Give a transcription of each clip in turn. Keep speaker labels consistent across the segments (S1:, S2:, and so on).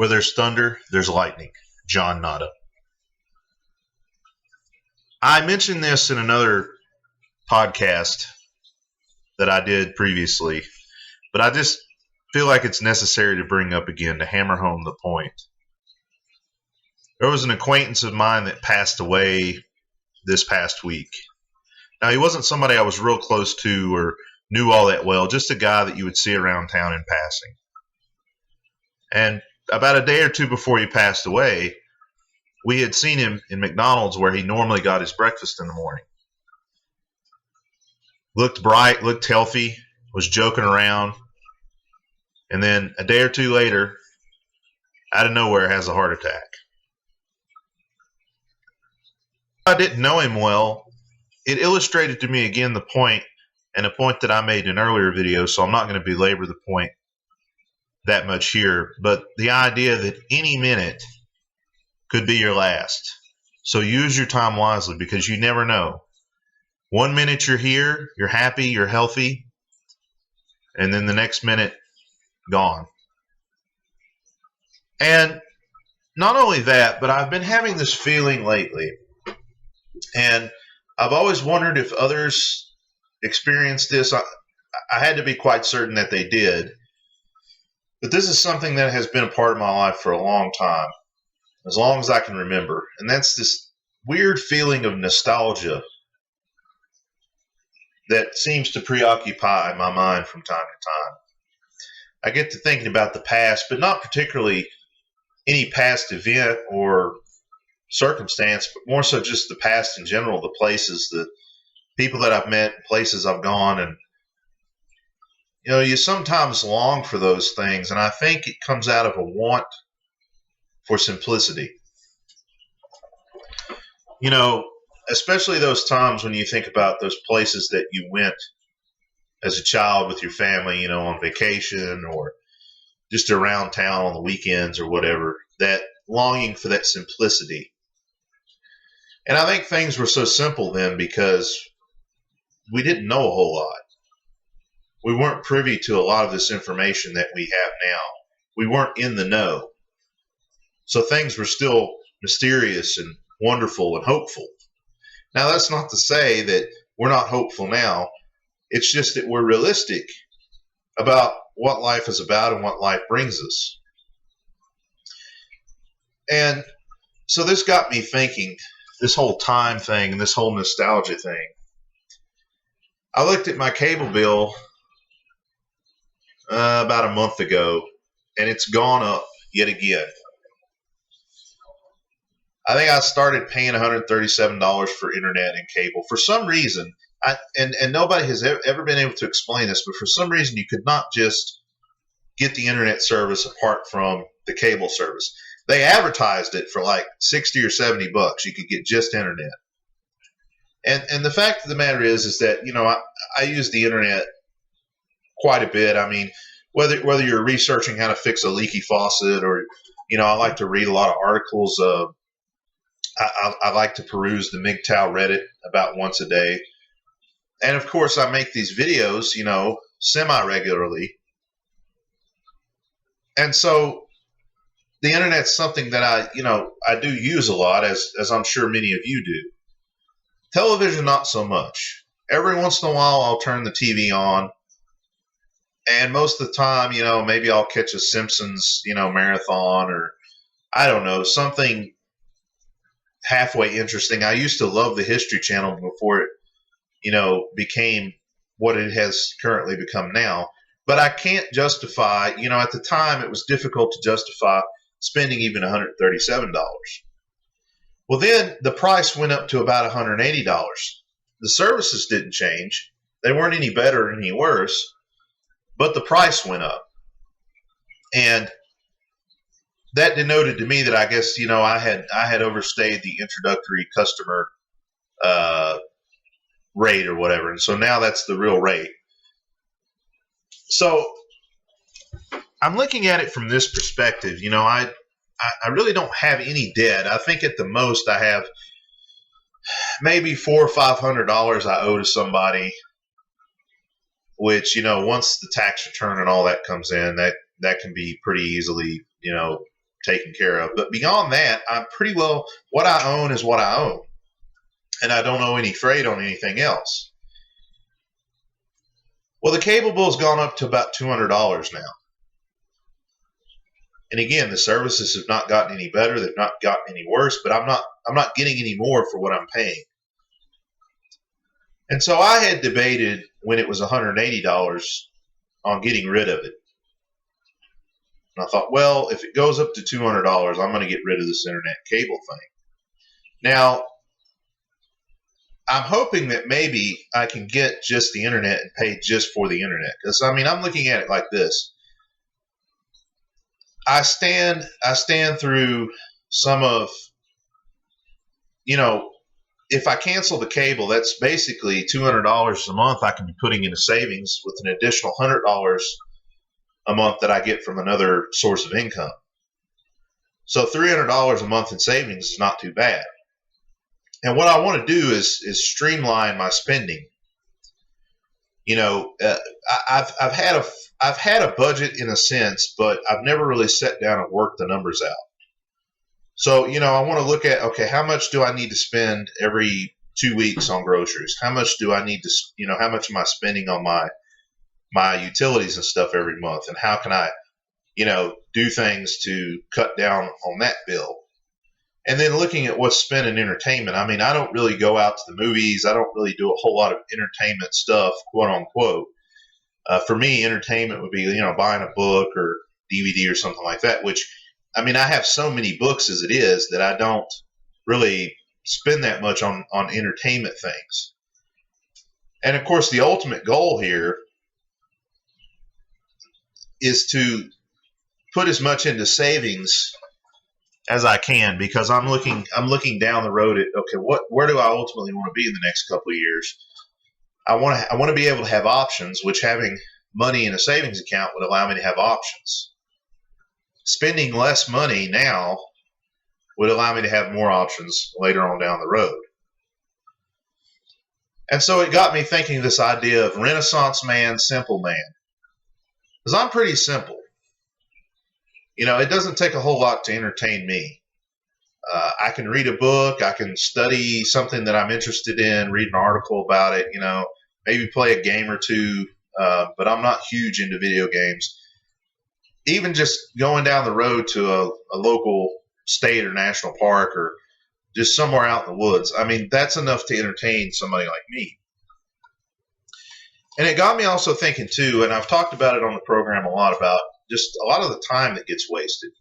S1: Where there's thunder, there's lightning. John Nada. I mentioned this in another podcast that I did previously, but I just feel like it's necessary to bring up again to hammer home the point. There was an acquaintance of mine that passed away this past week. Now, he wasn't somebody I was real close to or knew all that well, just a guy that you would see around town in passing. And about a day or two before he passed away, we had seen him in McDonald's where he normally got his breakfast in the morning. Looked bright, looked healthy, was joking around. And then a day or two later, out of nowhere, has a heart attack. I didn't know him well. It illustrated to me again the point, and a point that I made in an earlier video, so I'm not going to belabor the point that much here. But the idea that any minute could be your last. So use your time wisely because you never know. 1 minute you're here, you're happy, you're healthy, and then the next minute, gone. And not only that, but I've been having this feeling lately, and I've always wondered if others experienced this. I had to be quite certain that they did. But this is something that has been a part of my life for a long time, as long as I can remember. And that's this weird feeling of nostalgia that seems to preoccupy my mind from time to time. I get to thinking about the past, but not particularly any past event or circumstance, but more so just the past in general, the places, the people that I've met, places I've gone. And, you know, you sometimes long for those things, and I think it comes out of a want for simplicity. You know, especially those times when you think about those places that you went as a child with your family, you know, on vacation or just around town on the weekends or whatever, that longing for that simplicity. And I think things were so simple then because we didn't know a whole lot. We weren't privy to a lot of this information that we have now. We weren't in the know. So things were still mysterious and wonderful and hopeful. Now, that's not to say that we're not hopeful now. It's just that we're realistic about what life is about and what life brings us. And so this got me thinking, this whole time thing and this whole nostalgia thing. I looked at my cable bill about a month ago, and it's gone up yet again. I think I started paying $137 for internet and cable. For some reason, and nobody has ever been able to explain this, but for some reason you could not just get the internet service apart from the cable service. They advertised it for like 60 or 70 bucks. You could get just internet. And the fact of the matter is that, you know, I use the internet quite a bit. I mean, whether you're researching how to fix a leaky faucet or, you know, I like to read a lot of articles. I like to peruse the Mgtow Reddit about once a day. And of course, I make these videos, you know, semi-regularly. And so the internet's something that I do use a lot, as I'm sure many of you do. Television, not so much. Every once in a while, I'll turn the TV on. And most of the time, you know, maybe I'll catch a Simpsons, you know, marathon or, I don't know, something halfway interesting. I used to love the History Channel before it, you know, became what it has currently become now. But I can't justify, you know, at the time it was difficult to justify spending even $137. Well, then the price went up to about $180. The services didn't change. They weren't any better or any worse, but the price went up. And that denoted to me that I guess, you know, I had overstayed the introductory customer rate or whatever. And so now that's the real rate. So I'm looking at it from this perspective. You know, I really don't have any debt. I think at the most I have maybe $400 or $500 I owe to somebody, which, you know, once the tax return and all that comes in, that can be pretty easily, you know, taken care of. But beyond that, I'm pretty well, what I own is what I own. And I don't owe any freight on anything else. Well, the cable bill's gone up to about $200 now. And again, the services have not gotten any better. They've not gotten any worse, but I'm not getting any more for what I'm paying. And so I had debated when it was $180 on getting rid of it. And I thought, well, if it goes up to $200, I'm going to get rid of this internet cable thing. Now, I'm hoping that maybe I can get just the internet and pay just for the internet. Because, I mean, I'm looking at it like this. I stand through some of, if I cancel the cable, that's basically $200 a month I can be putting into savings with an additional $100 a month that I get from another source of income. So $300 a month in savings is not too bad. And what I want to do is streamline my spending. I've had a budget in a sense, but I've never really sat down and worked the numbers out. So, I want to look at, okay, how much do I need to spend every 2 weeks on groceries? How much do I need to, how much am I spending on my utilities and stuff every month? And how can I, do things to cut down on that bill? And then looking at what's spent in entertainment. I mean, I don't really go out to the movies. I don't really do a whole lot of entertainment stuff, quote unquote. For me, entertainment would be, buying a book or DVD or something like that, which, I mean, I have so many books as it is that I don't really spend that much on entertainment things. And of course, the ultimate goal here is to put as much into savings as I can, because I'm looking down the road at, okay, where do I ultimately want to be in the next couple of years? I want to be able to have options, which having money in a savings account would allow me to have options. Spending less money now would allow me to have more options later on down the road. And so it got me thinking this idea of Renaissance man, simple man. Because I'm pretty simple. It doesn't take a whole lot to entertain me. I can read a book. I can study something that I'm interested in, read an article about it, maybe play a game or two, but I'm not huge into video games. Even just going down the road to a local state or national park or just somewhere out in the woods, I mean, that's enough to entertain somebody like me. And it got me also thinking, too, and I've talked about it on the program a lot, about just a lot of the time that gets wasted.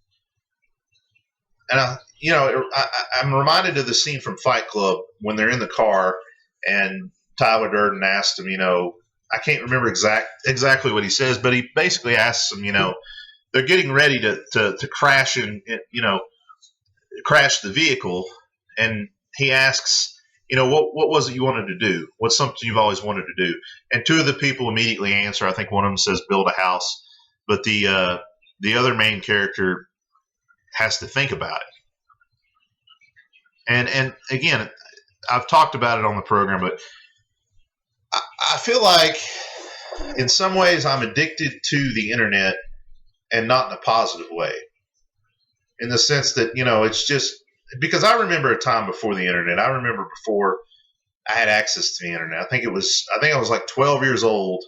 S1: And I'm reminded of the scene from Fight Club when they're in the car and Tyler Durden asked him, I can't remember exactly what he says, but he basically asks him, they're getting ready to crash and crash the vehicle, and he asks, what was it you wanted to do? What's something you've always wanted to do? And two of the people immediately answer. I think one of them says build a house, but the other main character has to think about it. And again, I've talked about it on the program, but I feel like in some ways I'm addicted to the internet, and not in a positive way. In the sense that, it's just because I remember a time before the internet. I remember before I had access to the internet. I think I was like 12 years old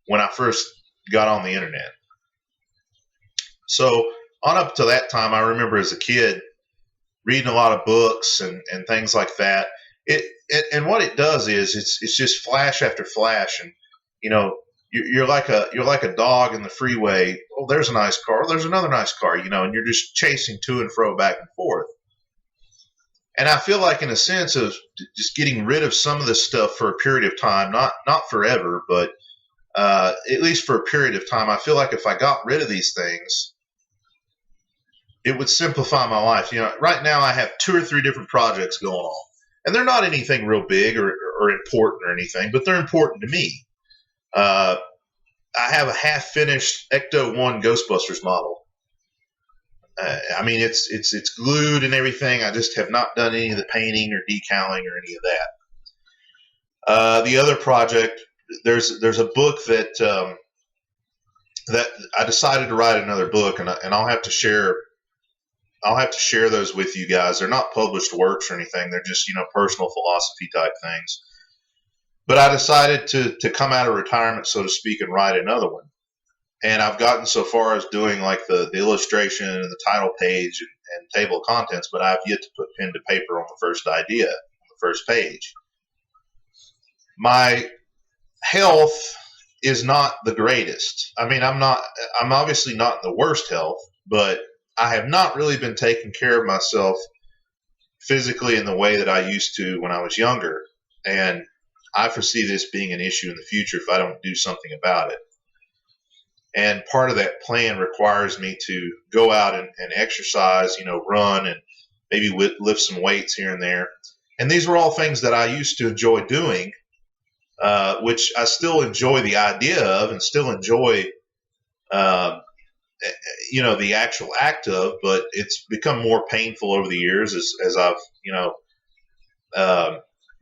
S1: when I first got on the internet. So on up to that time, I remember as a kid reading a lot of books and things like that. And what it does is it's just flash after flash, and you're like a dog in the freeway. Oh, there's a nice car. There's another nice car. And you're just chasing to and fro, back and forth. And I feel like, in a sense of just getting rid of some of this stuff for a period of time, not forever, but at least for a period of time, I feel like if I got rid of these things, it would simplify my life. Right now I have 2 or 3 different projects going on, and they're not anything real big or important or anything, but they're important to me. I have a half-finished Mgtow 1 Ghostbusters model. I mean, it's glued and everything. I just have not done any of the painting or decaling or any of that. The other project, there's a book that I decided to write another book, and I'll have to share I'll have to share those with you guys. They're not published works or anything. They're just, personal philosophy type things. But I decided to come out of retirement, so to speak, and write another one. And I've gotten so far as doing like the illustration and the title page and table of contents, but I've yet to put pen to paper on the first idea, on the first page. My health is not the greatest. I mean, I'm obviously not in the worst health, but I have not really been taking care of myself physically in the way that I used to when I was younger. And I foresee this being an issue in the future if I don't do something about it. And part of that plan requires me to go out and exercise, run and maybe lift some weights here and there. And these were all things that I used to enjoy doing, which I still enjoy the idea of and still enjoy, the actual act of, but it's become more painful over the years as I've,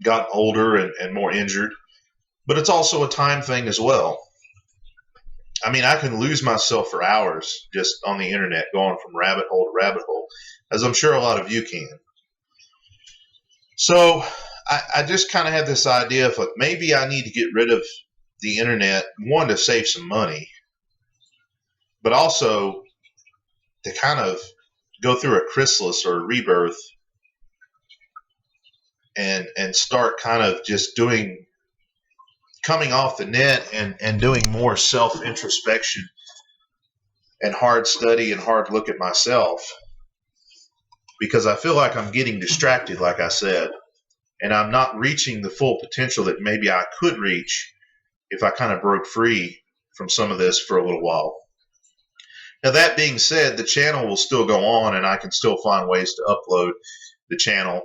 S1: gotten older and more injured. But it's also a time thing as well. I mean, I can lose myself for hours just on the internet, going from rabbit hole to rabbit hole, as I'm sure a lot of you can. So I just kind of had this idea of like, maybe I need to get rid of the internet, one, to save some money, but also to kind of go through a chrysalis or a rebirth and start kind of just coming off the net and doing more self-introspection and hard study and hard look at myself, because I feel like I'm getting distracted, like I said, and I'm not reaching the full potential that maybe I could reach if I kind of broke free from some of this for a little while. Now, that being said, the channel will still go on and I can still find ways to upload the channel.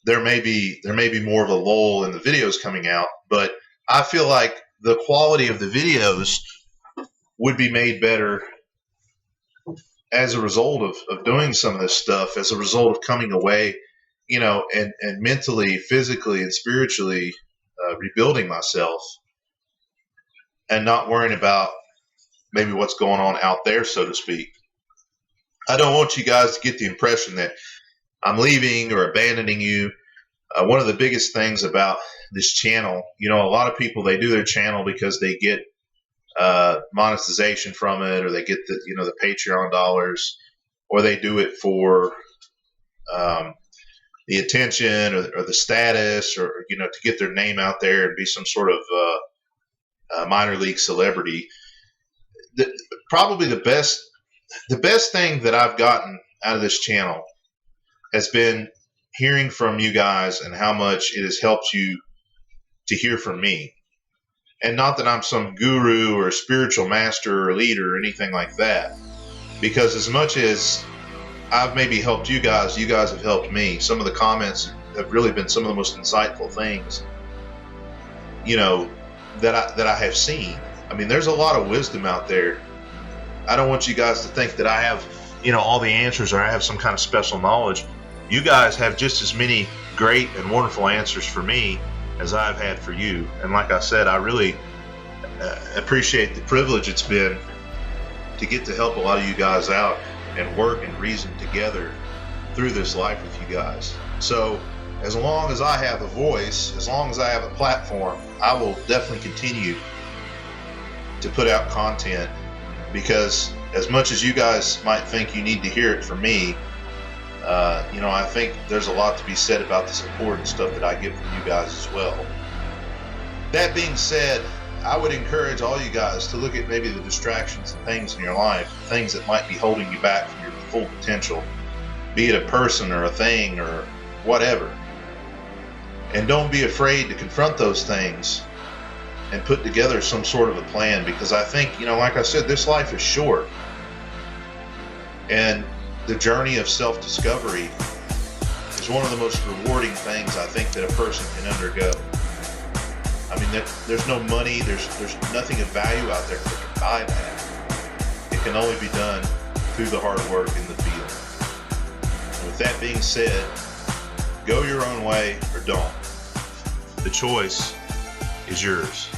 S1: There may be more of a lull in the videos coming out, but I feel like the quality of the videos would be made better as a result of doing some of this stuff, as a result of coming away, and mentally, physically, and spiritually rebuilding myself and not worrying about maybe what's going on out there, so to speak. I don't want you guys to get the impression that I'm leaving or abandoning you. One of the biggest things about this channel, a lot of people, they do their channel because they get monetization from it, or they get the Patreon dollars, or they do it for the attention or the status, or to get their name out there and be some sort of minor league celebrity. Probably the best thing that I've gotten out of this channel has been hearing from you guys and how much it has helped you to hear from me. And not that I'm some guru or spiritual master or leader or anything like that, because as much as I've maybe helped you guys have helped me. Some of the comments have really been some of the most insightful things, that I have seen. I mean, there's a lot of wisdom out there. I don't want you guys to think that I have, all the answers, or I have some kind of special knowledge. You guys have just as many great and wonderful answers for me as I've had for you. And like I said, I really appreciate the privilege it's been to get to help a lot of you guys out and work and reason together through this life with you guys. So as long as I have a voice, as long as I have a platform, I will definitely continue to put out content, because as much as you guys might think you need to hear it from me, I think there's a lot to be said about the support and stuff that I get from you guys as well. That being said, I would encourage all you guys to look at maybe the distractions and things in your life, things that might be holding you back from your full potential, be it a person or a thing or whatever. And don't be afraid to confront those things and put together some sort of a plan, because I think, like I said, this life is short. And the journey of self-discovery is one of the most rewarding things I think that a person can undergo. I mean, there's no money, there's nothing of value out there that can buy that. It can only be done through the hard work in the field. And with that being said, go your own way or don't. The choice is yours.